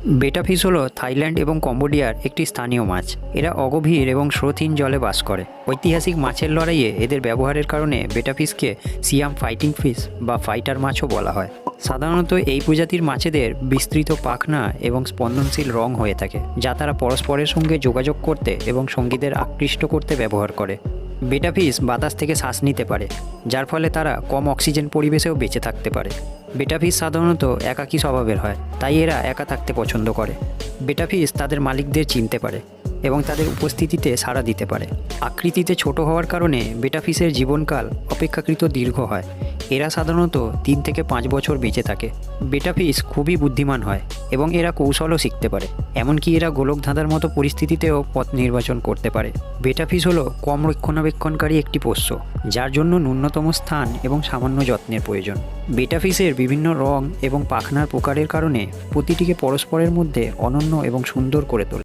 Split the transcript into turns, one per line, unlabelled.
বেটা ফিশ হলো থাইল্যান্ড এবং কম্বোডিয়ার একটি স্থানীয় মাছ। এরা অগভীর এবং স্রোতহীন জলে বাস করে। ঐতিহাসিক মাছের লড়াইয়ে এদের ব্যবহারের কারণে বেটা ফিশকে সিয়াম ফাইটিং ফিশ বা ফাইটার মাছও বলা হয়। সাধারণত এই প্রজাতির মাছেদের বিস্তৃত পাখনা এবং স্পন্দনশীল রং হয়ে থাকে, যা তারা পরস্পরের সঙ্গে যোগাযোগ করতে এবং সঙ্গীদের আকৃষ্ট করতে ব্যবহার করে। বেটা ফিশ বাতাস থেকে শ্বাস নিতে পারে, যার ফলে তারা কম অক্সিজেন পরিবেশেও বেঁচে থাকতে পারে। বেটা ফিশ সাধারণত একাকী স্বভাবের হয়, তাই এরা একা থাকতে পছন্দ করে। বেটা ফিশ তাদের মালিকদের চিনতে পারে এবং তাদের উপস্থিতিতে সাড়া দিতে পারে। আকৃতিতে ছোট হওয়ার কারণে বেটা ফিশের জীবনকাল অপেক্ষাকৃত দীর্ঘ হয়। এরা সাধারণত 3 থেকে 5 বছর বেঁচে থাকে। বেটা ফিশ খুবই বুদ্ধিমান হয় এবং এরা কৌশলও শিখতে পারে, এমনকি এরা গোলক ধাঁধার মতো পরিস্থিতিতেও পথ নির্বাচন করতে পারে। বেটা ফিশ হলো কম রক্ষণাবেক্ষণকারী একটি পোষ্য, যার জন্য ন্যূনতম স্থান এবং সামান্য যত্নের প্রয়োজন। বেটা ফিশের বিভিন্ন রং এবং পাখনার প্রকারের কারণে প্রতিটিকে পরস্পরের মধ্যে অনন্য এবং সুন্দর করে তোলে।